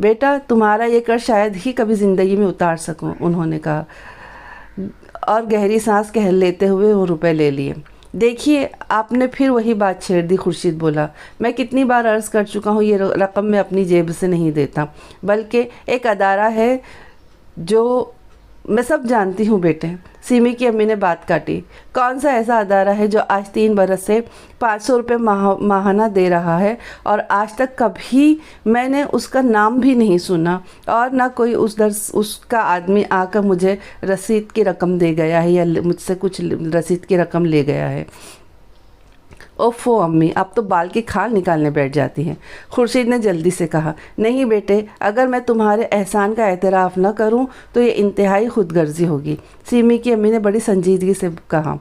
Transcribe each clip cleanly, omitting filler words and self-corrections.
بیٹا تمہارا یہ قرض شاید ہی کبھی زندگی میں اتار سکوں، انہوں نے کہا، اور گہری سانس کہہ لیتے ہوئے وہ روپے لے لیے۔ دیکھیے آپ نے پھر وہی بات چھیڑ دی، خورشید بولا، میں کتنی بار عرض کر چکا ہوں یہ رقم میں اپنی جیب سے نہیں دیتا، بلکہ ایک ادارہ ہے جو میں سب جانتی ہوں بیٹے۔ سیمی کی امی نے بات کاٹی، کون سا ایسا ادارہ ہے جو آج 3 برس سے 500 روپے ماہانہ دے رہا ہے، اور آج تک کبھی میں نے اس کا نام بھی نہیں سنا، اور نہ کوئی اس کا آدمی آ کر مجھے رسید کی رقم دے گیا ہے یا مجھ سے کچھ رسید کی رقم لے گیا ہے۔ اوفو امی، آپ تو بال کی کھال نکالنے بیٹھ جاتی ہیں، خورشید نے جلدی سے کہا۔ نہیں بیٹے، اگر میں تمہارے احسان کا اعتراف نہ کروں تو یہ انتہائی خود غرضی ہوگی، سیمی کی امی نے بڑی سنجیدگی سے کہا۔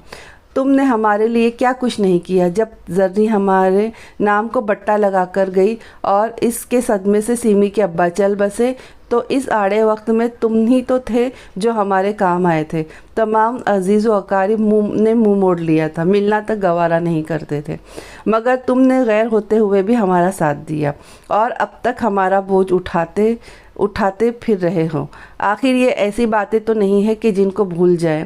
تم نے ہمارے لیے کیا کچھ نہیں کیا، جب زرنی ہمارے نام کو بٹا لگا کر گئی اور اس کے صدمے سے سیمی کے ابا چل بسے، تو اس آڑے وقت میں تم ہی تو تھے جو ہمارے کام آئے تھے۔ تمام عزیز و اقارب نے منہ موڑ لیا تھا، ملنا تک گوارا نہیں کرتے تھے، مگر تم نے غیر ہوتے ہوئے بھی ہمارا ساتھ دیا، اور اب تک ہمارا بوجھ اٹھاتے پھر رہے ہو۔ آخر یہ ایسی باتیں تو نہیں ہے کہ جن کو بھول جائے۔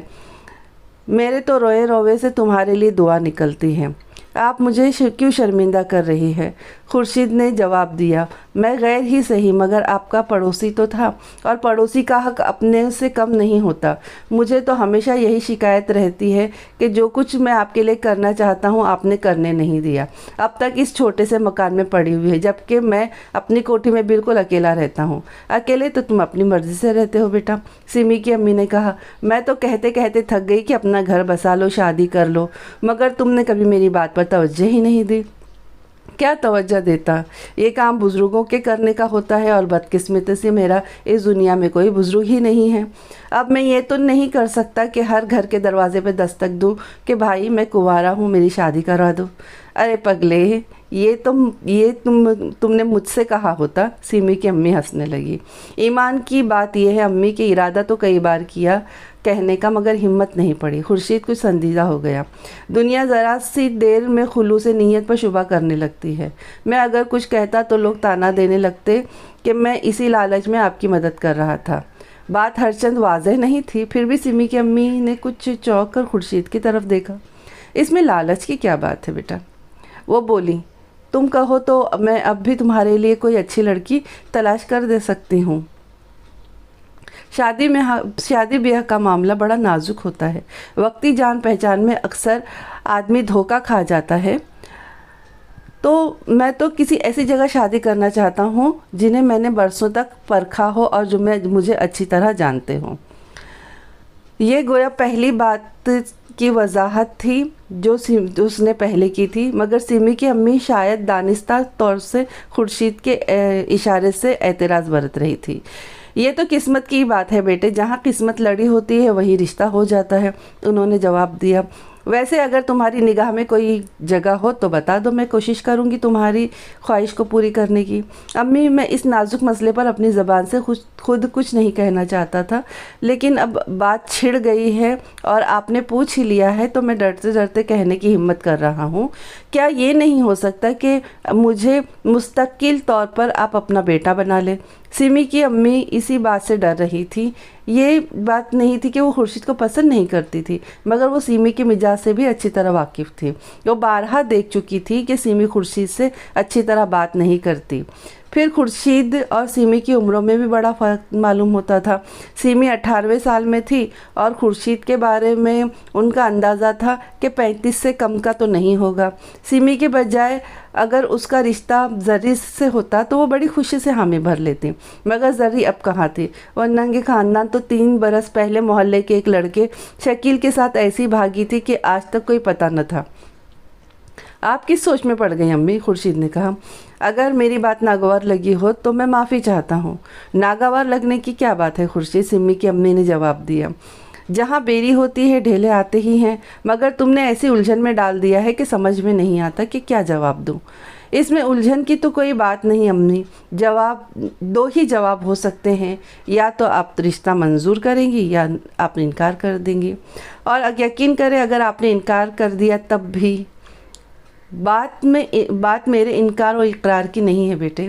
میرے تو روئے روئے سے تمہارے لیے دعا نکلتی ہے۔ آپ مجھے کیوں شرمندہ کر رہی ہے؟ خورشید نے جواب دیا، میں غیر ہی صحیح مگر آپ کا پڑوسی تو تھا، اور پڑوسی کا حق اپنے سے کم نہیں ہوتا۔ مجھے تو ہمیشہ یہی شکایت رہتی ہے کہ جو کچھ میں آپ کے لیے کرنا چاہتا ہوں آپ نے کرنے نہیں دیا۔ اب تک اس چھوٹے سے مکان میں پڑی ہوئی ہے، جبکہ میں اپنی کوٹھی میں بالکل اکیلا رہتا ہوں۔ اکیلے تو تم اپنی مرضی سے رہتے ہو بیٹا، سیمی کی امی نے کہا۔ میں تو کہتے کہتے تھک گئی کہ اپنا گھر بسا لو، شادی کر لو، مگر تم نے کبھی میری بات پر توجہ ہی نہیں دی۔ کیا توجہ دیتا؟ یہ کام بزرگوں کے کرنے کا ہوتا ہے، اور بدقسمتی سے میرا اس دنیا میں کوئی بزرگ ہی نہیں ہے۔ اب میں یہ تو نہیں کر سکتا کہ ہر گھر کے دروازے پہ دستک دوں کہ بھائی میں کنوارا ہوں، میری شادی کروا دو۔ ارے پگلے، یہ تم نے مجھ سے کہا ہوتا، سیمی کی امی ہنسنے لگی۔ ایمان کی بات یہ ہے امی کہ ارادہ تو کئی بار کیا کہنے کا، مگر ہمت نہیں پڑی۔ خورشید کچھ سنجیدہ ہو گیا۔ دنیا ذرا سی دیر میں خلوص نیت پر شبہ کرنے لگتی ہے۔ میں اگر کچھ کہتا تو لوگ طعنہ دینے لگتے کہ میں اسی لالچ میں آپ کی مدد کر رہا تھا۔ بات ہرچند واضح نہیں تھی، پھر بھی سیمی کی امی نے کچھ چونک کر خورشید کی طرف دیکھا۔ اس میں لالچ کی کیا بات ہے بیٹا؟ وہ بولی، تم کہو تو میں اب بھی تمہارے لیے کوئی اچھی لڑکی تلاش کر دے سکتی ہوں۔ شادی بیاہ کا معاملہ بڑا نازک ہوتا ہے، وقتی جان پہچان میں اکثر آدمی دھوکہ کھا جاتا ہے، تو میں تو کسی ایسی جگہ شادی کرنا چاہتا ہوں جنہیں میں نے برسوں تک پرکھا ہو اور جو مجھے اچھی طرح جانتے ہوں۔ یہ گویا پہلی بات کی وضاحت تھی جو اس نے پہلے کی تھی، مگر سیمی کی امی شاید دانستہ طور سے خورشید کے اشارے سے اعتراض برت رہی تھی۔ یہ تو قسمت کی بات ہے بیٹے، جہاں قسمت لڑی ہوتی ہے وہی رشتہ ہو جاتا ہے، انہوں نے جواب دیا۔ ویسے اگر تمہاری نگاہ میں کوئی جگہ ہو تو بتا دو، میں کوشش کروں گی تمہاری خواہش کو پوری کرنے کی۔ امی، میں اس نازک مسئلے پر اپنی زبان سے خود کچھ نہیں کہنا چاہتا تھا، لیکن اب بات چھڑ گئی ہے اور آپ نے پوچھ ہی لیا ہے تو میں ڈرتے ڈرتے کہنے کی ہمت کر رہا ہوں۔ کیا یہ نہیں ہو سکتا کہ مجھے مستقل طور پر آپ اپنا بیٹا بنا لیں؟ سیمی کی امی اسی بات سے ڈر رہی تھی۔ یہ بات نہیں تھی کہ وہ خورشید کو پسند نہیں کرتی تھی، مگر وہ سیمی کے مزاج سے بھی اچھی طرح واقف تھی۔ وہ بارہا دیکھ چکی تھی کہ سیمی خورشید سے اچھی طرح بات نہیں کرتی۔ پھر خورشید اور سیمی کی عمروں میں بھی بڑا فرق معلوم ہوتا تھا۔ سیمی 18ویں سال میں تھی اور خورشید کے بارے میں ان کا اندازہ تھا کہ 35 سے کم کا تو نہیں ہوگا۔ سیمی کے بجائے اگر اس کا رشتہ زری سے ہوتا تو وہ بڑی خوشی سے حامی بھر لیتی، مگر زری اب کہاں تھی؟ وہ ننگے خاندان تو 3 برس پہلے محلے کے ایک لڑکے شکیل کے ساتھ ایسی بھاگی تھی کہ آج تک کوئی پتہ نہ تھا۔ آپ کس سوچ میں پڑ گئی امی؟ خورشید نے کہا۔ اگر میری بات ناگوار لگی ہو تو میں معافی چاہتا ہوں۔ ناگوار لگنے کی کیا بات ہے خورشید؟ سیمی کی امی نے جواب دیا۔ جہاں بیری ہوتی ہے ڈھیلے آتے ہی ہیں، مگر تم نے ایسی الجھن میں ڈال دیا ہے کہ سمجھ میں نہیں آتا کہ کیا جواب دوں۔ اس میں الجھن کی تو کوئی بات نہیں امی، دو ہی جواب ہو سکتے ہیں، یا تو آپ رشتہ منظور کریں گی یا آپ انکار کر دیں گی، اور یقین کریں اگر آپ نے انکار کر دیا تب بھی بات میرے انکار و اقرار کی نہیں ہے بیٹے،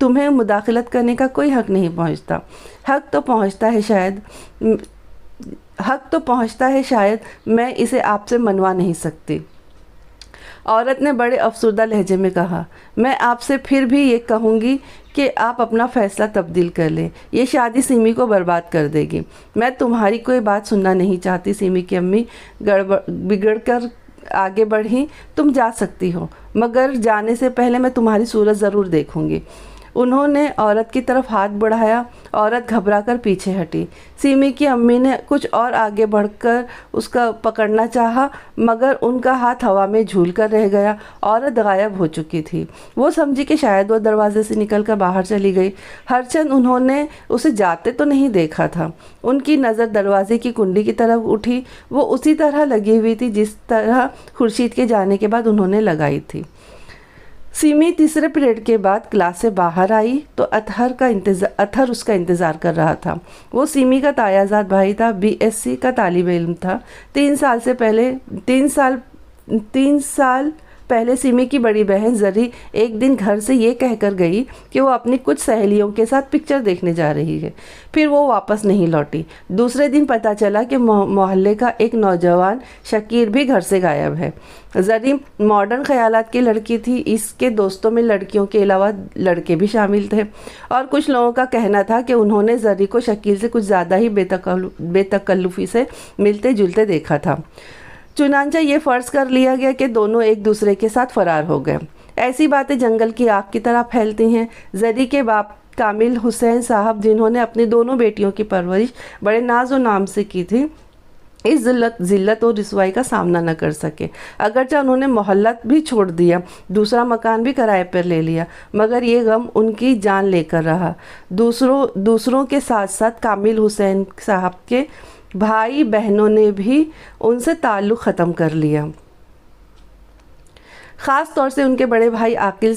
تمہیں مداخلت کرنے کا کوئی حق نہیں پہنچتا۔ حق تو پہنچتا ہے شاید میں اسے آپ سے منوا نہیں سکتی۔ عورت نے بڑے افسردہ لہجے میں کہا، میں آپ سے پھر بھی یہ کہوں گی کہ آپ اپنا فیصلہ تبدیل کر لیں، یہ شادی سیمی کو برباد کر دے گی۔ میں تمہاری کوئی بات سننا نہیں چاہتی۔ سیمی کی امی بگڑ کر آگے بڑھی، تم جا سکتی ہو، مگر جانے سے پہلے میں تمہاری صورت ضرور دیکھوں گی۔ انہوں نے عورت کی طرف ہاتھ بڑھایا، عورت گھبرا کر پیچھے ہٹی۔ سیمی کی امی نے کچھ اور آگے بڑھ کر اس کا پکڑنا چاہا، مگر ان کا ہاتھ ہوا میں جھول کر رہ گیا۔ عورت غائب ہو چکی تھی۔ وہ سمجھی کہ شاید وہ دروازے سے نکل کر باہر چلی گئی، ہرچند انہوں نے اسے جاتے تو نہیں دیکھا تھا۔ ان کی نظر دروازے کی کنڈی کی طرف اٹھی، وہ اسی طرح لگی ہوئی تھی جس طرح خورشید کے جانے کے بعد انہوں نے لگائی تھی۔ سیمی تیسرے پیریڈ کے بعد کلاس سے باہر آئی تو اطہر اس کا انتظار کر رہا تھا۔ وہ سیمی کا تایا زاد بھائی تھا، BSc کا طالب علم تھا۔ 3 سال پہلے سیمی کی بڑی بہن زری ایک دن گھر سے یہ کہہ کر گئی کہ وہ اپنی کچھ سہیلیوں کے ساتھ پکچر دیکھنے جا رہی ہے، پھر وہ واپس نہیں لوٹی۔ دوسرے دن پتہ چلا کہ محلے کا ایک نوجوان شکیر بھی گھر سے غائب ہے۔ زری ماڈرن خیالات کی لڑکی تھی، اس کے دوستوں میں لڑکیوں کے علاوہ لڑکے بھی شامل تھے، اور کچھ لوگوں کا کہنا تھا کہ انہوں نے زری کو شکیر سے کچھ زیادہ ہی بے تکلفی سے ملتے جلتے دیکھا تھا۔ چنانچہ یہ فرض کر لیا گیا کہ دونوں ایک دوسرے کے ساتھ فرار ہو گئے۔ ایسی باتیں جنگل کی آگ کی طرح پھیلتی ہیں۔ زری کے باپ کامل حسین صاحب، جنہوں نے اپنی دونوں بیٹیوں کی پرورش بڑے ناز و نام سے کی تھی، اس ذلت اور رسوائی کا سامنا نہ کر سکے۔ اگرچہ انہوں نے محلہ بھی چھوڑ دیا، دوسرا مکان بھی کرائے پر لے لیا، مگر یہ غم ان کی جان لے کر رہا۔ دوسروں کے ساتھ ساتھ کامل حسین صاحب کے بھائی بہنوں نے بھی ان سے تعلق ختم کر لیا۔ خاص طور سے ان کے بڑے بھائی عاقل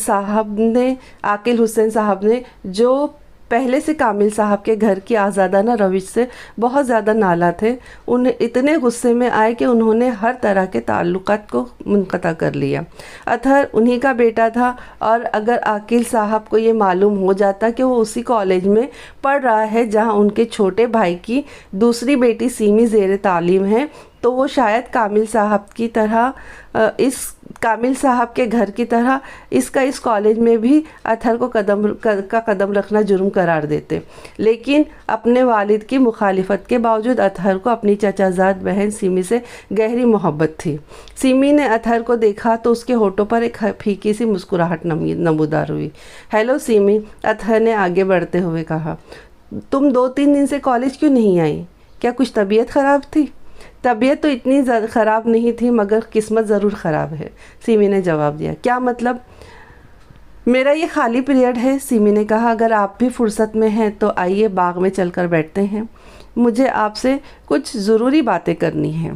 حسین صاحب نے، جو پہلے سے کامل صاحب کے گھر کی آزادانہ روش سے بہت زیادہ نالاں تھے، انہیں اتنے غصے میں آئے کہ انہوں نے ہر طرح کے تعلقات کو منقطع کر لیا۔ اطہر انہی کا بیٹا تھا، اور اگر عاقل صاحب کو یہ معلوم ہو جاتا کہ وہ اسی کالج میں پڑھ رہا ہے جہاں ان کے چھوٹے بھائی کی دوسری بیٹی سیمی زیر تعلیم ہے، تو وہ شاید کامل صاحب کے گھر کی طرح اس کالج میں بھی اطہر کو قدم رکھنا جرم قرار دیتے۔ لیکن اپنے والد کی مخالفت کے باوجود اطہر کو اپنی چچا زاد بہن سیمی سے گہری محبت تھی۔ سیمی نے اطہر کو دیکھا تو اس کے ہونٹوں پر ایک پھیکی سی مسکراہٹ نمودار ہوئی۔ ہیلو سیمی، اطہر نے آگے بڑھتے ہوئے کہا، تم 2-3 دن سے کالج کیوں نہیں آئی؟ کیا کچھ طبیعت خراب تھی؟ طبیعت تو اتنی خراب نہیں تھی، مگر قسمت ضرور خراب ہے، سیمی نے جواب دیا۔ کیا مطلب؟ میرا یہ خالی پیریڈ ہے، سیمی نے کہا۔ اگر آپ بھی فرصت میں ہیں تو آئیے باغ میں چل کر بیٹھتے ہیں، مجھے آپ سے کچھ ضروری باتیں کرنی ہیں۔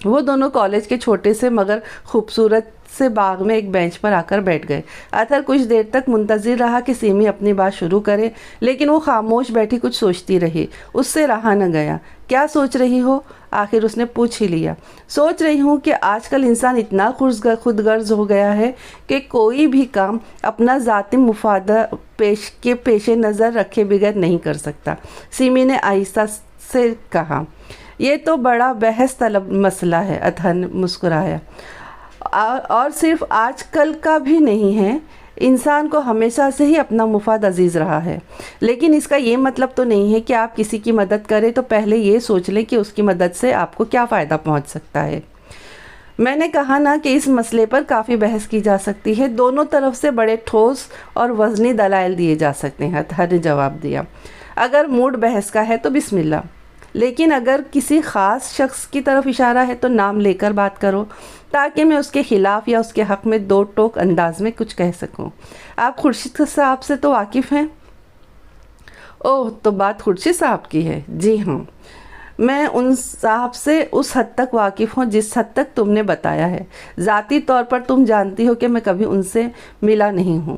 وہ دونوں کالج کے چھوٹے سے مگر خوبصورت سے باغ میں ایک بینچ پر آ کر بیٹھ گئے۔ اطہر کچھ دیر تک منتظر رہا کہ سیمی اپنی بات شروع کرے، لیکن وہ خاموش بیٹھی کچھ سوچتی رہی۔ اس سے رہا نہ گیا۔ کیا سوچ رہی ہو؟ آخر اس نے پوچھ ہی لیا۔ سوچ رہی ہوں کہ آج کل انسان اتنا خود غرض ہو گیا ہے کہ کوئی بھی کام اپنا ذاتی مفاد کے پیش نظر رکھے بغیر نہیں کر سکتا، سیمی نے آہستہ سے کہا۔ یہ تو بڑا بحث طلب مسئلہ ہے، اطہر نے مسکرایا، اور صرف آج کل کا بھی نہیں ہے، انسان کو ہمیشہ سے ہی اپنا مفاد عزیز رہا ہے۔ لیکن اس کا یہ مطلب تو نہیں ہے کہ آپ کسی کی مدد کریں تو پہلے یہ سوچ لیں کہ اس کی مدد سے آپ کو کیا فائدہ پہنچ سکتا ہے۔ میں نے کہا نا کہ اس مسئلے پر کافی بحث کی جا سکتی ہے، دونوں طرف سے بڑے ٹھوس اور وزنی دلائل دیے جا سکتے ہیں، اطہر نے جواب دیا۔ اگر موڈ بحث کا ہے تو بسم اللہ، لیکن اگر کسی خاص شخص کی طرف اشارہ ہے تو نام لے کر بات کرو، تاکہ میں اس کے خلاف یا اس کے حق میں 2 ٹوک انداز میں کچھ کہہ سکوں۔ آپ خورشید صاحب سے تو واقف ہیں؟ اوہ، تو بات خورشید صاحب کی ہے؟ جی ہاں، میں ان صاحب سے اس حد تک واقف ہوں جس حد تک تم نے بتایا ہے۔ ذاتی طور پر تم جانتی ہو کہ میں کبھی ان سے ملا نہیں ہوں۔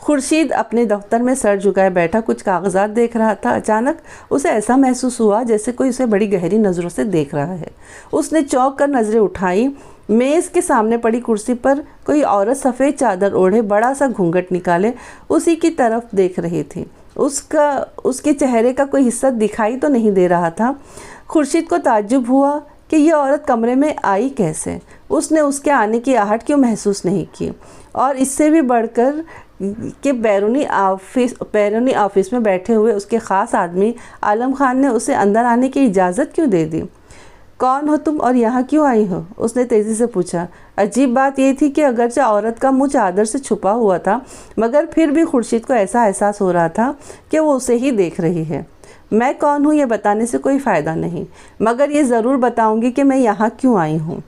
خورشید اپنے دفتر میں سر جھکائے بیٹھا کچھ کاغذات دیکھ رہا تھا۔ اچانک اسے ایسا محسوس ہوا جیسے کوئی اسے بڑی گہری نظروں سے دیکھ رہا ہے۔ اس نے چونک کر نظریں اٹھائیں۔ میز کے سامنے پڑی کرسی پر کوئی عورت سفید چادر اوڑھے بڑا سا گھونگھٹ نکالے اسی کی طرف دیکھ رہی تھی۔ اس کے چہرے کا کوئی حصہ دکھائی تو نہیں دے رہا تھا۔ خورشید کو تعجب ہوا کہ یہ عورت کمرے میں آئی کیسے؟ اس نے اس کے آنے کی آہٹ کیوں محسوس نہیں کی؟ اور اس سے بھی بڑھ کر کہ بیرونی آفس میں بیٹھے ہوئے اس کے خاص آدمی عالم خان نے اسے اندر آنے کی اجازت کیوں دے دی؟ کون ہو تم اور یہاں کیوں آئی ہو؟ اس نے تیزی سے پوچھا۔ عجیب بات یہ تھی کہ اگرچہ عورت کا منہ چادر سے چھپا ہوا تھا مگر پھر بھی خورشید کو ایسا احساس ہو رہا تھا کہ وہ اسے ہی دیکھ رہی ہے۔ میں کون ہوں یہ بتانے سے کوئی فائدہ نہیں، مگر یہ ضرور بتاؤں گی کہ میں یہاں کیوں آئی ہوں،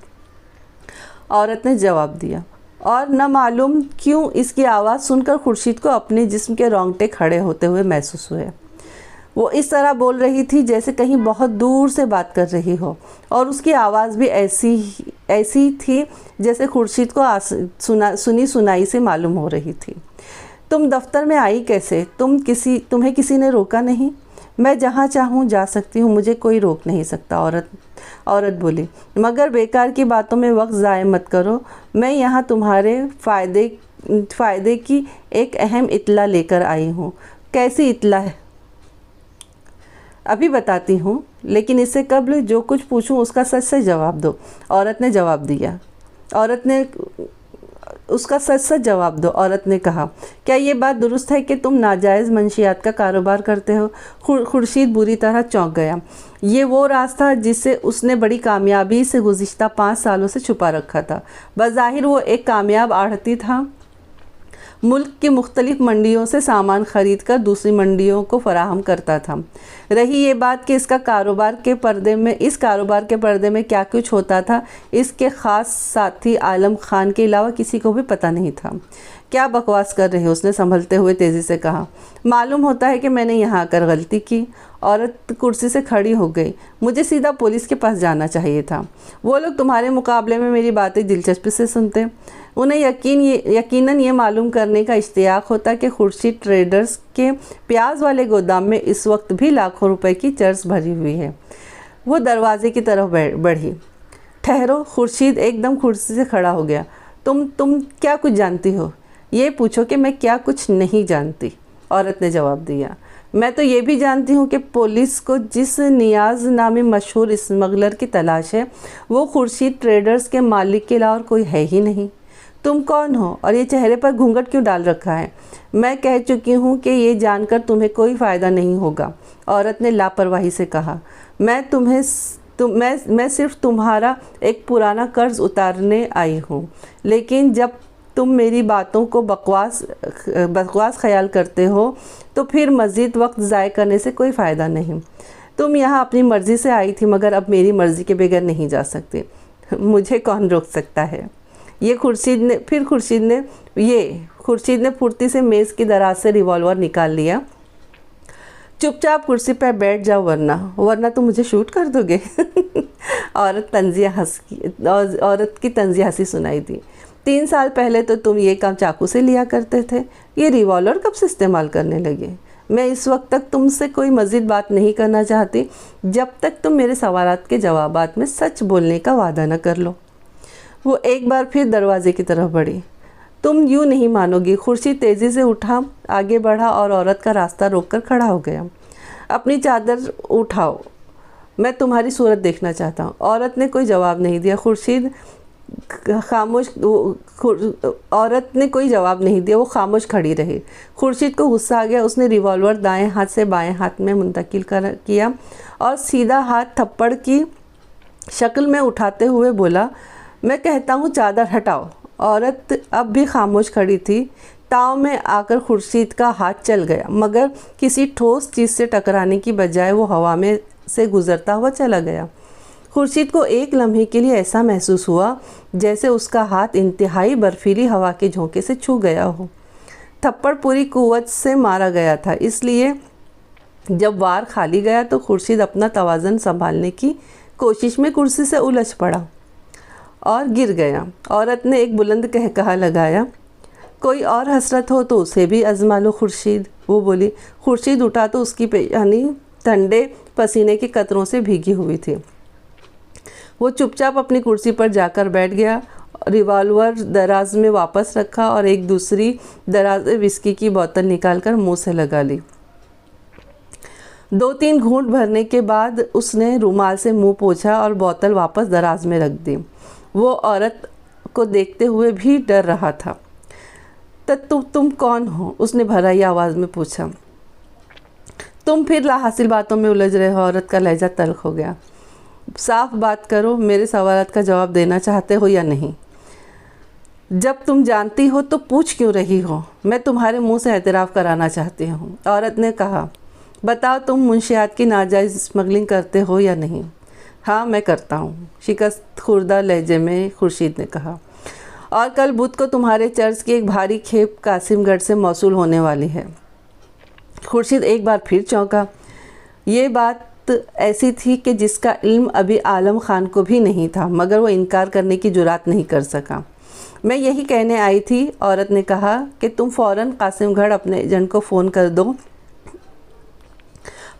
عورت نے جواب دیا۔ اور نہ معلوم کیوں اس کی آواز سن کر خورشید کو اپنے جسم کے رونگٹے کھڑے ہوتے ہوئے محسوس ہوئے۔ وہ اس طرح بول رہی تھی جیسے کہیں بہت دور سے بات کر رہی ہو، اور اس کی آواز بھی ایسی تھی جیسے خورشید کو سنی سنائی سے معلوم ہو رہی تھی۔ تم دفتر میں آئی کیسے؟ تمہیں کسی نے روکا نہیں؟ میں جہاں چاہوں جا سکتی ہوں، مجھے کوئی روک نہیں سکتا، عورت بولی۔ مگر بیکار کی باتوں میں وقت ضائع مت کرو، میں یہاں تمہارے فائدے کی ایک اہم اطلاع لے کر آئی ہوں۔ کیسی اطلاع ہے؟ ابھی بتاتی ہوں، لیکن اس سے قبل جو کچھ پوچھوں اس کا سچ سے جواب دو، عورت نے جواب دیا۔ اس کا سچ سچ جواب دو، عورت نے کہا۔ کیا یہ بات درست ہے کہ تم ناجائز منشیات کا کاروبار کرتے ہو؟ خورشید بری طرح چونک گیا۔ یہ وہ راز تھا جسے اس نے بڑی کامیابی سے گزشتہ 5 سالوں سے چھپا رکھا تھا۔ بظاہر وہ ایک کامیاب آڑھتی تھا، ملک کی مختلف منڈیوں سے سامان خرید کر دوسری منڈیوں کو فراہم کرتا تھا۔ رہی یہ بات کہ اس کاروبار کے پردے میں کیا کچھ ہوتا تھا، اس کے خاص ساتھی عالم خان کے علاوہ کسی کو بھی پتہ نہیں تھا۔ کیا بکواس کر رہے ہو؟ اس نے سنبھلتے ہوئے تیزی سے کہا۔ معلوم ہوتا ہے کہ میں نے یہاں آ کر غلطی کی۔ عورت کرسی سے کھڑی ہو گئی۔ مجھے سیدھا پولیس کے پاس جانا چاہیے تھا، وہ لوگ تمہارے مقابلے میں میری باتیں دلچسپی سے سنتے۔ انہیں یقیناً یہ معلوم کرنے کا اشتیاق ہوتا کہ خورشید ٹریڈرز کے پیاز والے گودام میں اس وقت بھی لاکھوں روپے کی چرس بھری ہوئی ہے۔ وہ دروازے کی طرف بڑھی۔ ٹھہرو، خورشید ایک دم کرسی سے کھڑا ہو گیا۔ تم کیا کچھ جانتی ہو؟ یہ پوچھو کہ میں کیا کچھ نہیں جانتی، عورت نے جواب دیا۔ میں تو یہ بھی جانتی ہوں کہ پولیس کو جس نیاز نامی مشہور اسمگلر کی تلاش ہے وہ خورشید ٹریڈرز کے مالک کے علاوہ اور کوئی ہے ہی نہیں۔ تم کون ہو اور یہ چہرے پر گھونگھٹ کیوں ڈال رکھا ہے؟ میں کہہ چکی ہوں کہ یہ جان کر تمہیں کوئی فائدہ نہیں ہوگا، عورت نے لاپرواہی سے کہا۔ میں صرف تمہارا ایک پرانا قرض اتارنے آئی ہوں، لیکن جب تم میری باتوں کو بکواس خیال کرتے ہو تو پھر مزید وقت ضائع کرنے سے کوئی فائدہ نہیں۔ تم یہاں اپنی مرضی سے آئی تھی مگر اب میری مرضی کے بغیر نہیں جا سکتی۔ مجھے کون روک سکتا ہے؟ خورشید نے پھرتی سے میز کی دراز سے ریوالور نکال لیا۔ چپ چاپ کرسی پر بیٹھ جاؤ ورنہ تم مجھے شوٹ کر دو گے۔ عورت کی طنزیہ ہنسی سنائی دی۔ 3 سال پہلے تو تم یہ کام چاقو سے لیا کرتے تھے، یہ ریوالور کب سے استعمال کرنے لگے؟ میں اس وقت تک تم سے کوئی مزید بات نہیں کرنا چاہتی جب تک تم میرے سوالات کے جوابات میں سچ بولنے کا وعدہ نہ کر لو۔ وہ ایک بار پھر دروازے کی طرف بڑھی۔ تم یوں نہیں مانو گی۔ خورشید تیزی سے اٹھا، آگے بڑھا اور عورت کا راستہ روک کر کھڑا ہو گیا۔ اپنی چادر اٹھاؤ، میں تمہاری صورت دیکھنا چاہتا ہوں۔ عورت نے کوئی جواب نہیں دیا۔ وہ خاموش کھڑی رہی۔ خورشید کو غصہ آ گیا۔ اس نے ریوالور دائیں ہاتھ سے بائیں ہاتھ میں منتقل کیا اور سیدھا ہاتھ تھپڑ کی شکل میں اٹھاتے ہوئے بولا، میں کہتا ہوں چادر ہٹاؤ۔ عورت اب بھی خاموش کھڑی تھی۔ تاؤ میں آ کر خورشید کا ہاتھ چل گیا مگر کسی ٹھوس چیز سے ٹکرانے کی بجائے وہ ہوا میں سے گزرتا ہوا چلا گیا۔ خورشید کو ایک لمحے کے لیے ایسا محسوس ہوا جیسے اس کا ہاتھ انتہائی برفیلی ہوا کے جھونکے سے چھو گیا ہو۔ تھپڑ پوری قوت سے مارا گیا تھا، اس لیے جب وار کھالی گیا تو خورشید اپنا توازن سنبھالنے کی کوشش میں کرسی سے الجھ پڑا اور گر گیا۔ عورت نے ایک بلند قہقہا لگایا۔ کوئی اور حسرت ہو تو اسے بھی آزما لو خورشید، وہ بولی۔ خورشید اٹھا تو اس کی پیشانی ٹھنڈے پسینے کے قطروں سے بھیگی ہوئی تھی۔ وہ چپ چاپ اپنی کرسی پر جا کر بیٹھ گیا، ریوالور دراز میں واپس رکھا اور ایک دوسری دراز وسکی کی بوتل نکال کر منہ سے لگا لی۔ 2-3 گھونٹ بھرنے کے بعد اس نے رومال سے منہ پوچھا اور بوتل واپس دراز میں رکھ دی۔ وہ عورت کو دیکھتے ہوئے بھی ڈر رہا تھا۔ تم کون ہو؟ اس نے بھرائی آواز میں پوچھا۔ تم پھر لاحاصل باتوں میں الجھ رہے ہو، عورت کا لہجہ تلخ ہو گیا۔ صاف بات کرو، میرے سوالات کا جواب دینا چاہتے ہو یا نہیں؟ جب تم جانتی ہو تو پوچھ کیوں رہی ہو؟ میں تمہارے منہ سے اعتراف کرانا چاہتی ہوں، عورت نے کہا۔ بتاؤ، تم منشیات کی ناجائز اسمگلنگ کرتے ہو یا نہیں؟ ہاں میں کرتا ہوں، شکست خوردہ لہجے میں خورشید نے کہا، اور کل بدھ کو تمہارے چرچ کی ایک بھاری کھیپ قاسم گڑھ سے موصول ہونے والی ہے۔ خورشید ایک بار پھر چونکا۔ یہ بات ایسی تھی کہ جس کا علم ابھی عالم خان کو بھی نہیں تھا، مگر وہ انکار کرنے کی جرات نہیں کر سکا۔ میں یہی کہنے آئی تھی، عورت نے کہا، کہ تم فوراً قاسم گڑھ اپنے ایجنٹ کو فون کر دو۔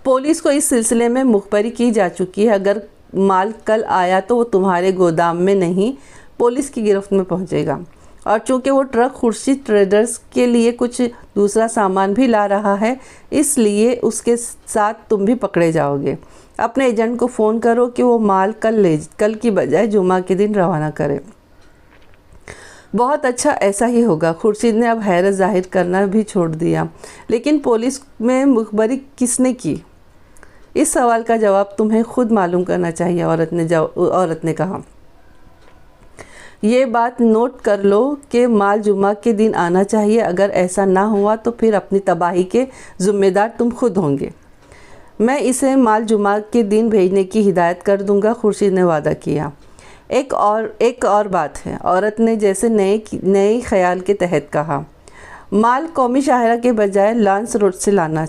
پولیس کو اس سلسلے میں مخبری کی جا چکی ہے۔ اگر مال کل آیا تو وہ تمہارے گودام میں نہیں، پولیس کی گرفت میں پہنچے گا، اور چونکہ وہ ٹرک خورشید ٹریڈرز کے لیے کچھ دوسرا سامان بھی لا رہا ہے، اس لیے اس کے ساتھ تم بھی پکڑے جاؤ گے۔ اپنے ایجنٹ کو فون کرو کہ وہ مال کل کی بجائے جمعہ کے دن روانہ کرے۔ بہت اچھا، ایسا ہی ہوگا۔ خورشید نے اب حیرت ظاہر کرنا بھی چھوڑ دیا۔ لیکن پولیس میں مخبری کس نے کی؟ اس سوال کا جواب تمہیں خود معلوم کرنا چاہیے، عورت نے کہا۔ یہ بات نوٹ کر لو کہ مال جمعہ کے دن آنا چاہیے۔ اگر ایسا نہ ہوا تو پھر اپنی تباہی کے ذمہ دار تم خود ہوں گے۔ میں اسے مال جمعہ کے دن بھیجنے کی ہدایت کر دوں گا، خورشید نے وعدہ کیا۔ ایک اور بات ہے، عورت نے جیسے نئے خیال کے تحت کہا۔ مال قومی شاہراہ کے بجائے لانس روڈ سے لانا،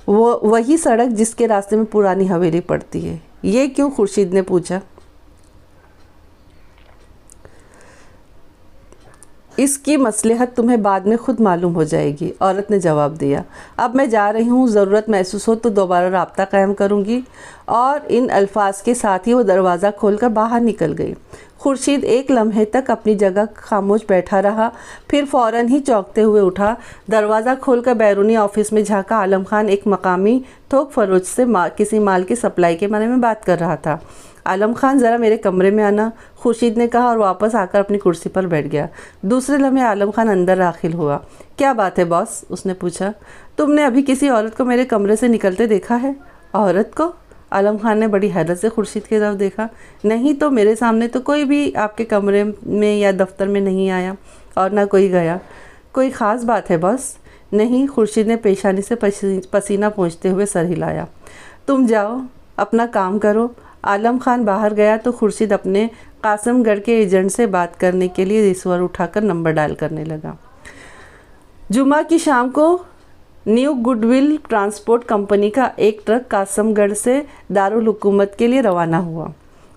وہی سڑک جس کے راستے میں پرانی حویلی پڑتی ہے۔ یہ کیوں؟ خورشید نے پوچھا۔ اس کی مصلحت تمہیں بعد میں خود معلوم ہو جائے گی، عورت نے جواب دیا۔ اب میں جا رہی ہوں، ضرورت محسوس ہو تو دوبارہ رابطہ قائم کروں گی۔ اور ان الفاظ کے ساتھ ہی وہ دروازہ کھول کر باہر نکل گئی۔ خورشید ایک لمحے تک اپنی جگہ خاموش بیٹھا رہا، پھر فوراً ہی چونکتے ہوئے اٹھا، دروازہ کھول کر بیرونی آفس میں جھانکا۔ عالم خان ایک مقامی تھوک فروش سے کسی مال کی سپلائی کے بارے میں بات کر رہا تھا۔ عالم خان، ذرا میرے کمرے میں آنا، خورشید نے کہا، اور واپس آ کر اپنی کرسی پر بیٹھ گیا۔ دوسرے لمحے عالم خان اندر داخل ہوا۔ کیا بات ہے باس؟ اس نے پوچھا۔ تم نے ابھی کسی عورت کو میرے کمرے سے نکلتے دیکھا ہے؟ عورت کو؟ عالم خان نے بڑی حیرت سے خورشید کی طرف دیکھا۔ نہیں تو، میرے سامنے تو کوئی بھی آپ کے کمرے میں یا دفتر میں نہیں آیا، اور نہ کوئی گیا۔ کوئی خاص بات ہے باس؟ نہیں، خورشید نے پیشانی سے پسینہ پونچھتے ہوئے سر ہلایا۔ تم جاؤ، اپنا کام کرو۔ عالم خان باہر گیا تو خورشید اپنے قاسم گڑھ کے ایجنٹ سے بات کرنے کے لیے ریسیور اٹھا کر نمبر ڈائل کرنے لگا۔ جمعہ کی شام کو new good will transport company کا ایک ٹرک قاسم گڑھ سے دارالحکومت کے لیے روانہ ہوا۔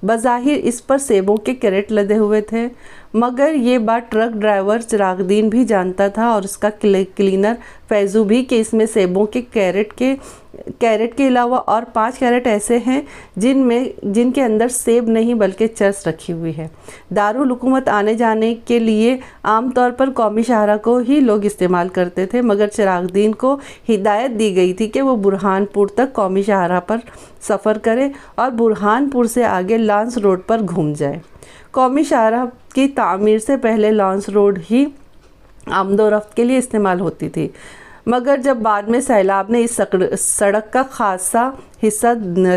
بظاہر اس پر سیبوں کے کریٹ لدے ہوئے تھے، مگر یہ بات ٹرک ڈرائیور چراغ دین بھی جانتا تھا، اور اس کا کلینر فیضو بھی، کہ اس میں سیبوں کے کیرٹ کے علاوہ اور 5 کیرٹ ایسے ہیں جن کے اندر سیب نہیں بلکہ چرس رکھی ہوئی ہے۔ دارالحکومت آنے جانے کے لیے عام طور پر قومی شاہراہ کو ہی لوگ استعمال کرتے تھے، مگر چراغ دین کو ہدایت دی گئی تھی کہ وہ برہان پور تک قومی شاہراہ پر سفر کرے اور برہان پور سے آگے لانس روڈ پر گھوم جائے۔ قومی شاہراہ کی تعمیر سے پہلے لانس روڈ ہی آمد و رفت کے لیے استعمال ہوتی تھی، مگر جب بعد میں سیلاب نے اس سڑک کا خاصا حصہ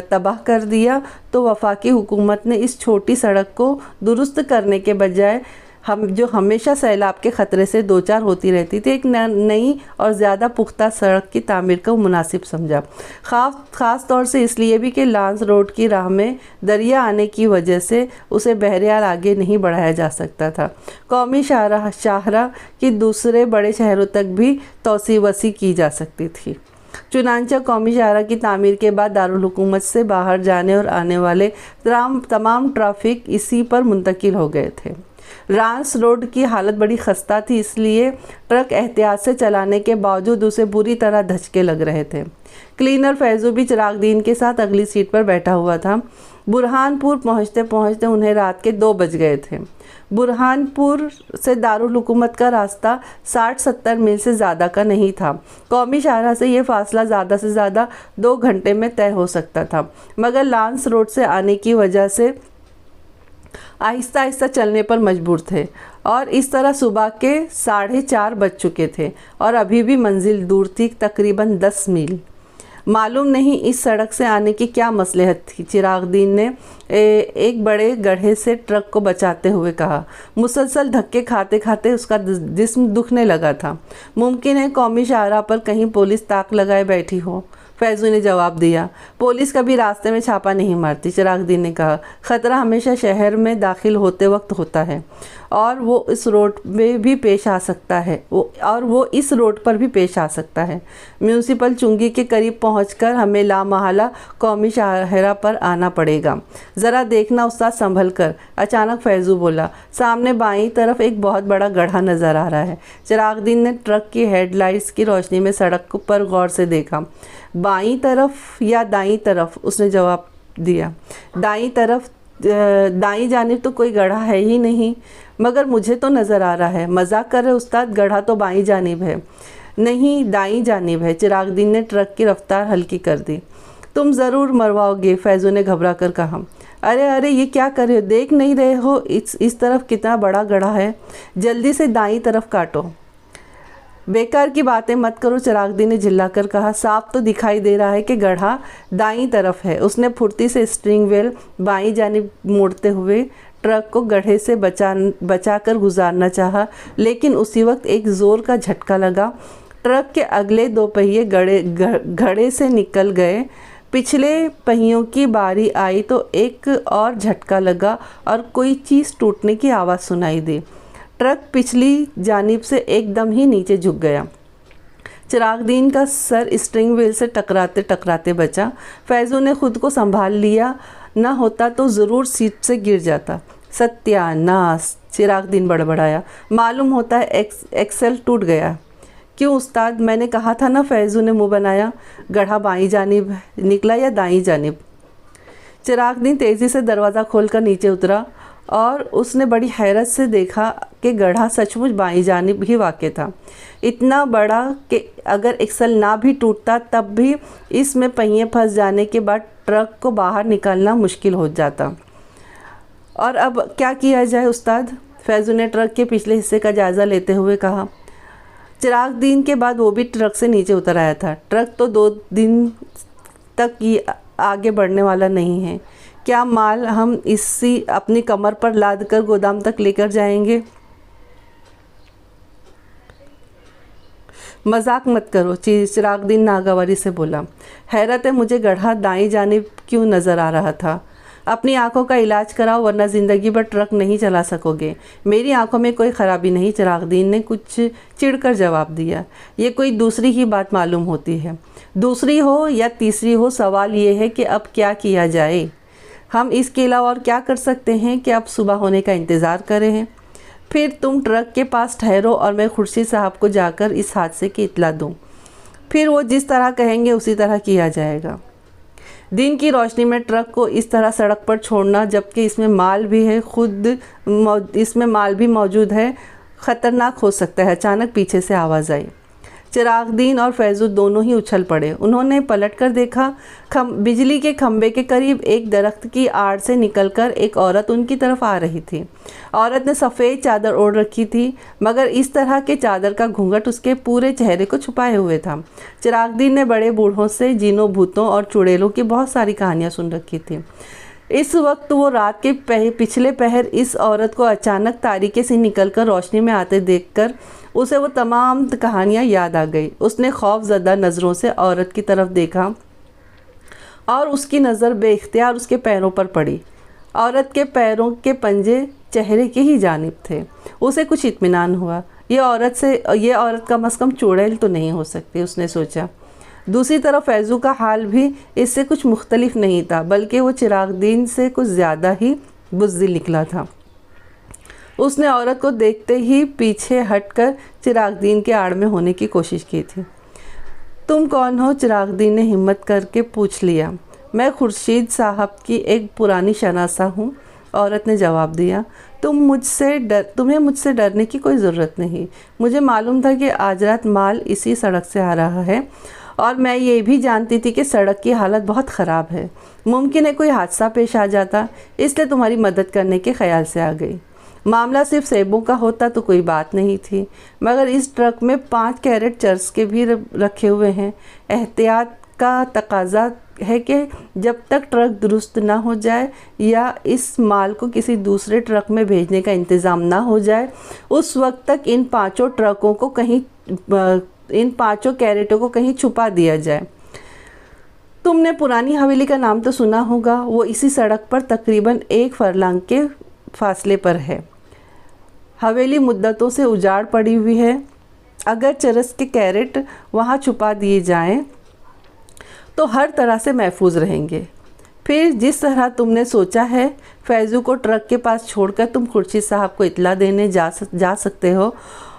تباہ کر دیا تو وفاقی حکومت نے اس چھوٹی سڑک کو درست کرنے کے بجائے جو ہمیشہ سیلاب کے خطرے سے دوچار ہوتی رہتی تھی، ایک نئی اور زیادہ پختہ سڑک کی تعمیر کو مناسب سمجھا، خاص طور سے اس لیے بھی کہ لانس روڈ کی راہ میں دریا آنے کی وجہ سے اسے بہرحال آگے نہیں بڑھایا جا سکتا تھا۔ قومی شاہراہ کی دوسرے بڑے شہروں تک بھی توسیع وسیع کی جا سکتی تھی۔ چنانچہ قومی شاہراہ کی تعمیر کے بعد دارالحکومت سے باہر جانے اور آنے والے تمام ٹریفک اسی پر منتقل ہو گئے تھے۔ رانس روڈ کی حالت بڑی خستہ تھی، اس لیے ٹرک احتیاط سے چلانے کے باوجود اسے بری طرح دھچکے لگ رہے تھے۔ کلینر فیضو بھی چراغ دین کے ساتھ اگلی سیٹ پر بیٹھا ہوا تھا۔ برہان پور پہنچتے پہنچتے انہیں رات کے 2 بج گئے تھے۔ برہان پور سے دارالحکومت کا راستہ 60-70 میل سے زیادہ کا نہیں تھا۔ قومی شاہراہ سے یہ فاصلہ زیادہ سے زیادہ 2 گھنٹے میں طے ہو سکتا تھا، مگر لانس روڈ سے آنے کی وجہ سے آہستہ آہستہ چلنے پر مجبور تھے، اور اس طرح صبح کے 4:30 بج چکے تھے اور ابھی بھی منزل دور تھی، تقریباً 10 میل۔ معلوم نہیں اس سڑک سے آنے کی کیا مصلحت تھی، چراغ دین نے ایک بڑے گڑھے سے ٹرک کو بچاتے ہوئے کہا۔ مسلسل دھکے کھاتے کھاتے اس کا جسم دکھنے لگا تھا۔ ممکن ہے قومی شاہراہ پر کہیں پولیس تاک لگائے بیٹھی ہو، فیضو نے جواب دیا۔ پولیس کبھی راستے میں چھاپا نہیں مارتی، چراغ دین نے کہا۔ خطرہ ہمیشہ شہر میں داخل ہوتے وقت ہوتا ہے، اور وہ اس روڈ میں بھی پیش آ سکتا ہے میونسپل چنگی کے قریب پہنچ کر ہمیں لامحالہ قومی شاہراہ پر آنا پڑے گا۔ ذرا دیکھنا استاد، سنبھل کر، اچانک فیضو بولا۔ سامنے بائیں طرف ایک بہت بڑا گڑھا نظر آ رہا ہے۔ چراغ دین نے ٹرک کی ہیڈ لائٹس کی روشنی میں سڑک پر غور سے دیکھا۔ بائیں طرف یا دائیں طرف؟ اس نے جواب دیا۔ دائیں جانب تو کوئی گڑھا ہے ہی نہیں، مگر مجھے تو نظر آ رہا ہے۔ مذاق کر رہے استاد؟ گڑھا تو بائیں جانب ہے۔ نہیں، دائیں جانب ہے۔ چراغ دین نے ٹرک کی رفتار ہلکی کر دی۔ تم ضرور مرواؤ گے، فیضو نے گھبرا کر کہا۔ ارے یہ کیا کر رہے ہو؟ دیکھ نہیں رہے ہو اس طرف کتنا بڑا گڑھا ہے؟ جلدی سے دائیں طرف کاٹو۔ بیکار کی باتیں مت کرو، چراغ دین نے جھلا کر کہا۔ صاف تو دکھائی دے رہا ہے کہ گڑھا دائیں طرف ہے۔ اس نے پھرتی سے اسٹیئرنگ وہیل بائیں جانب موڑتے ہوئے ٹرک کو گڑھے سے بچا کر گزارنا چاہا، لیکن اسی وقت ایک زور کا جھٹکا لگا۔ ٹرک کے اگلے 2 پہیے گڑھے سے نکل گئے۔ پچھلے پہیوں کی باری آئی تو ایک اور جھٹکا لگا اور کوئی چیز ٹوٹنے کی آواز سنائی دی۔ ٹرک پچھلی جانب سے ایک دم ہی نیچے جھک گیا۔ چراغ دین کا سر اسٹیئرنگ وہیل سے ٹکراتے ٹکراتے بچا۔ فیضو نے خود کو سنبھال لیا نہ ہوتا تو ضرور سیٹ سے گر جاتا۔ ستیہ ناس، چراغ دین بڑبڑایا۔ معلوم ہوتا ہے ایکسل ٹوٹ گیا۔ کیوں استاد؟ میں نے کہا تھا نا، فیضو نے منہ بنایا۔ گڑھا بائیں جانب نکلا یا دائیں جانب؟ چراغ دین تیزی سے دروازہ کھول کر نیچے اترا اور اس نے بڑی حیرت سے دیکھا کہ گڑھا سچ مچ بائیں جانب ہی واقع تھا، اتنا بڑا کہ اگر ایکسل نہ بھی ٹوٹتا تب بھی اس میں پہیے پھنس جانے کے بعد ٹرک کو باہر نکالنا مشکل ہو جاتا۔ اور اب کیا کیا جائے استاد؟ فیضو نے ٹرک کے پچھلے حصے کا جائزہ لیتے ہوئے کہا۔ چراغ دین کے بعد وہ بھی ٹرک سے نیچے اتر آیا تھا۔ ٹرک تو 2 دن تک آگے بڑھنے والا نہیں ہے۔ کیا مال ہم اپنی کمر پر لاد کر گودام تک لے کر جائیں گے؟ مذاق مت کرو، چراغ دین ناگواری سے بولا۔ حیرت ہے مجھے گڑھا دائیں جانب کیوں نظر آ رہا تھا۔ اپنی آنکھوں کا علاج کراؤ ورنہ زندگی بھر ٹرک نہیں چلا سکو گے۔ میری آنکھوں میں کوئی خرابی نہیں، چراغ دین نے کچھ چڑ کر جواب دیا۔ یہ کوئی دوسری ہی بات معلوم ہوتی ہے۔ دوسری ہو یا تیسری ہو، سوال یہ ہے کہ اب کیا کیا جائے؟ ہم اس کے علاوہ اور کیا کر سکتے ہیں کہ اب صبح ہونے کا انتظار کریں ہیں؟ پھر تم ٹرک کے پاس ٹھہرو اور میں خورشید صاحب کو جا کر اس حادثے کی اطلاع دوں، پھر وہ جس طرح کہیں گے اسی طرح کیا جائے گا۔ دن کی روشنی میں ٹرک کو اس طرح سڑک پر چھوڑنا جبکہ اس میں مال بھی موجود ہے خطرناک ہو سکتا ہے۔ اچانک پیچھے سے آواز آئی۔ چراغ دین اور فیضو دونوں ہی اچھل پڑے۔ انہوں نے پلٹ کر دیکھا، بجلی کے کھمبے کے قریب ایک درخت کی آڑ سے نکل کر ایک عورت ان کی طرف آ رہی تھی۔ عورت نے سفید چادر اوڑھ رکھی تھی، مگر اس طرح کے چادر کا گھونگھٹ اس کے پورے چہرے کو چھپائے ہوئے تھا۔ چراغ دین نے بڑے بوڑھوں سے جینوں بھوتوں اور چڑیلوں کی بہت ساری کہانیاں سن رکھی تھی۔ اس وقت وہ رات کے پچھلے پہر اس عورت کو اچانک تاریکی سے نکل کر روشنی میں آتے دیکھ کر اسے وہ تمام کہانیاں یاد آ گئی۔ اس نے خوف زدہ نظروں سے عورت کی طرف دیکھا اور اس کی نظر بے اختیار اس کے پیروں پر پڑی۔ عورت کے پیروں کے پنجے چہرے کی ہی جانب تھے۔ اسے کچھ اطمینان ہوا۔ یہ عورت کم از کم چڑیل تو نہیں ہو سکتی، اس نے سوچا۔ دوسری طرف فیضو کا حال بھی اس سے کچھ مختلف نہیں تھا، بلکہ وہ چراغ دین سے کچھ زیادہ ہی بزدل نکلا تھا۔ اس نے عورت کو دیکھتے ہی پیچھے ہٹ کر چراغ دین کے آڑ میں ہونے کی کوشش کی تھی۔ تم کون ہو؟ چراغ دین نے ہمت کر کے پوچھ لیا۔ میں خورشید صاحب کی ایک پرانی شناسہ ہوں، عورت نے جواب دیا۔ تمہیں مجھ سے ڈرنے کی کوئی ضرورت نہیں۔ مجھے معلوم تھا کہ آج رات مال اسی سڑک سے آ رہا ہے، اور میں یہ بھی جانتی تھی کہ سڑک کی حالت بہت خراب ہے، ممکن ہے کوئی حادثہ پیش آ جاتا، اس لیے تمہاری مدد کرنے کے خیال سے آ گئی۔ معاملہ صرف سیبوں کا ہوتا تو کوئی بات نہیں تھی، مگر اس ٹرک میں 5 کیرٹ چرس کے بھی رکھے ہوئے ہیں۔ احتیاط کا تقاضا ہے کہ جب تک ٹرک درست نہ ہو جائے یا اس مال کو کسی دوسرے ٹرک میں بھیجنے کا انتظام نہ ہو جائے، اس وقت تک ان 5 کیرٹوں کو کہیں چھپا دیا جائے۔ تم نے پرانی حویلی کا نام تو سنا ہوگا، وہ اسی سڑک پر تقریباً 1 فرلانگ کے فاصلے پر ہے۔ حویلی مدتوں سے اجاڑ پڑی ہوئی ہے، اگر چرس کے کیرٹ وہاں چھپا دیے جائیں تو ہر طرح سے محفوظ رہیں گے۔ پھر جس طرح تم نے سوچا ہے، فیضو کو ٹرک کے پاس چھوڑ کر تم خورشید صاحب کو اطلاع دینے جا سکتے ہو۔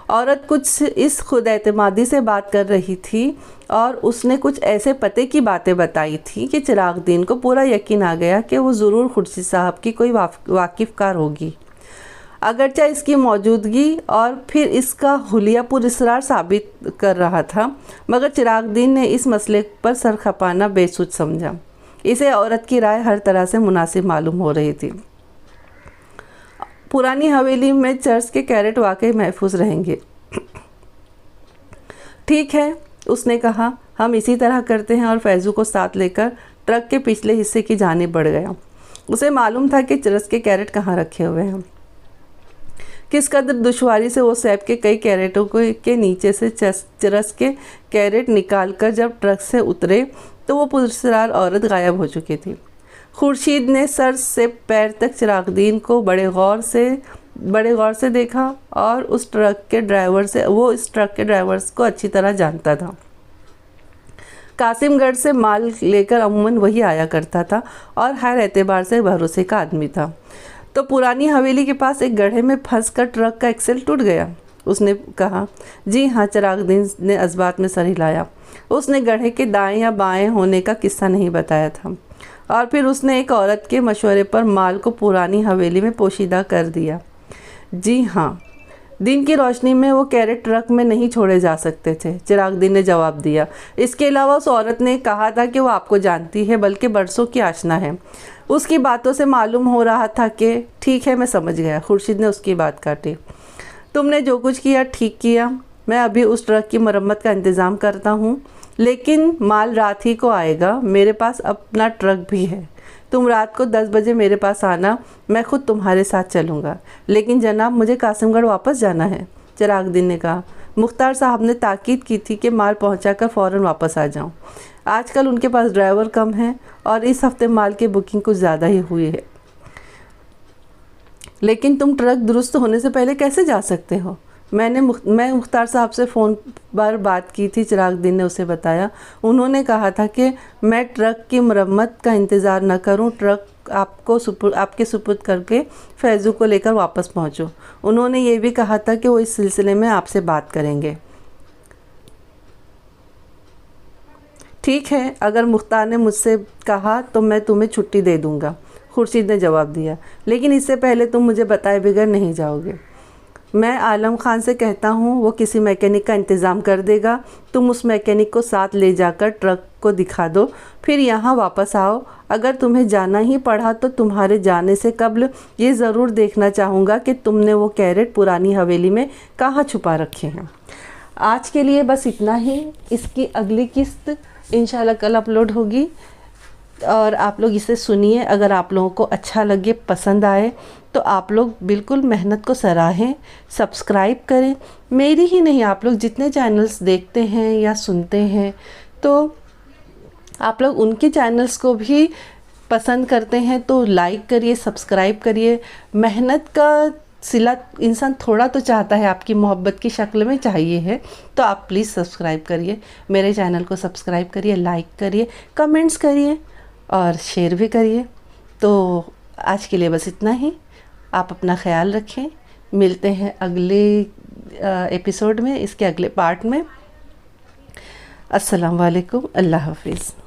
عورت کچھ اس خود اعتمادی سے بات کر رہی تھی اور اس نے کچھ ایسے پتے کی باتیں بتائی تھی کہ چراغ دین کو پورا یقین آ گیا کہ وہ ضرور خورشید صاحب کی کوئی واقف کار ہوگی، اگرچہ اس کی موجودگی اور پھر اس کا حلیہ پر اصرار ثابت کر رہا تھا، مگر چراغ دین نے اس مسئلے پر سر کھپانا بے سوچ سمجھا۔ اسے عورت کی رائے ہر طرح سے مناسب معلوم ہو رہی تھی۔ پرانی حویلی میں چرس کے کیرٹ واقعی محفوظ رہیں گے۔ ٹھیک ہے، اس نے کہا، ہم اسی طرح کرتے ہیں، اور فیضو کو ساتھ لے کر ٹرک کے پچھلے حصے کی جانب بڑھ گیا۔ اسے معلوم تھا کہ چرس کے کیرٹ کہاں رکھے ہوئے ہیں۔ کس قدر دشواری سے وہ سیب کے کئی کیرٹوں کے نیچے سے چرس کے کیرٹ نکال کر جب ٹرک سے اترے تو وہ پراسرار عورت غائب ہو چکی تھی۔ خورشید نے سر سے پیر تک چراغ دین کو بڑے غور سے دیکھا، اور اس ٹرک کے ڈرائیور کو اچھی طرح جانتا تھا۔ قاسم گڑھ سے مال لے کر عموماً وہی آیا کرتا تھا اور ہر اعتبار سے بھروسے کا آدمی تھا۔ تو پرانی حویلی کے پاس ایک گڑھے میں پھنس کر ٹرک کا ایکسل ٹوٹ گیا؟ اس نے کہا۔ جی ہاں، چراغ دین نے اثبات میں سر ہلایا۔ اس نے گڑھے کے دائیں یا بائیں ہونے کا قصہ نہیں بتایا تھا، اور پھر اس نے ایک عورت کے مشورے پر مال کو پرانی حویلی میں پوشیدہ کر دیا۔ جی ہاں، دن کی روشنی میں وہ کیرٹ ٹرک میں نہیں چھوڑے جا سکتے تھے، چراغ دین نے جواب دیا۔ اس کے علاوہ اس عورت نے کہا تھا کہ وہ آپ کو جانتی ہے، بلکہ برسوں کی آشنا ہے۔ اس کی باتوں سے معلوم ہو رہا تھا کہ… ٹھیک ہے، میں سمجھ گیا، خورشید نے اس کی بات کاٹی۔ تم نے جو کچھ کیا ٹھیک کیا، میں ابھی اس ٹرک کی مرمت کا انتظام کرتا ہوں، لیکن مال رات ہی کو آئے گا، میرے پاس اپنا ٹرک بھی ہے۔ تم رات کو 10 بجے میرے پاس آنا، میں خود تمہارے ساتھ چلوں گا۔ لیکن جناب، مجھے قاسم گڑھ واپس جانا ہے، چراغ دین نے کہا۔ مختار صاحب نے تاکید کی تھی کہ مال پہنچا کر فوراً واپس آ جاؤں۔ آج کل ان کے پاس ڈرائیور کم ہیں اور اس ہفتے مال کی بکنگ کچھ زیادہ ہی ہوئی ہے۔ لیکن تم ٹرک درست ہونے سے پہلے کیسے جا سکتے ہو؟ میں مختار صاحب سے فون پر بات کی تھی، چراغ دین نے اسے بتایا۔ انہوں نے کہا تھا کہ میں ٹرک کی مرمت کا انتظار نہ کروں، ٹرک آپ کے سپرد کر کے فیضو کو لے کر واپس پہنچو۔ انہوں نے یہ بھی کہا تھا کہ وہ اس سلسلے میں آپ سے بات کریں گے۔ ٹھیک ہے، اگر مختار نے مجھ سے کہا تو میں تمہیں چھٹی دے دوں گا، خورشید نے جواب دیا، لیکن اس سے پہلے تم مجھے بتائے بغیر نہیں جاؤ گے۔ میں عالم خان سے کہتا ہوں، وہ کسی میکینک کا انتظام کر دے گا، تم اس میکینک کو ساتھ لے جا کر ٹرک کو دکھا دو، پھر یہاں واپس آؤ۔ اگر تمہیں جانا ہی پڑا تو تمہارے جانے سے قبل یہ ضرور دیکھنا چاہوں گا کہ تم نے وہ کیرٹ پرانی حویلی میں کہاں چھپا رکھے ہیں۔ آج کے لیے بس اتنا ہی، اس کی اگلی قسط انشاءاللہ کل اپلوڈ ہوگی، اور آپ لوگ اسے سنیے۔ اگر آپ لوگوں کو اچھا لگے، پسند آئے تو آپ لوگ بالکل محنت کو سراہیں، سبسکرائب کریں۔ میری ہی نہیں، آپ لوگ جتنے چینلز دیکھتے ہیں یا سنتے ہیں تو آپ لوگ ان کے چینلز کو بھی پسند کرتے ہیں تو لائک کریے، سبسکرائب کریے۔ محنت کا صلہ انسان تھوڑا تو چاہتا ہے، آپ کی محبت کی شکل میں چاہیے ہے، تو آپ پلیز سبسکرائب کریے، میرے چینل کو سبسکرائب کریے، لائک کریے، کمنٹس کریے اور شیئر بھی کریے۔ تو آج کے لیے بس اتنا ہی، آپ اپنا خیال رکھیں، ملتے ہیں اگلے ایپیسوڈ میں، اس کے اگلے پارٹ میں۔ السلام علیکم، اللہ حافظ۔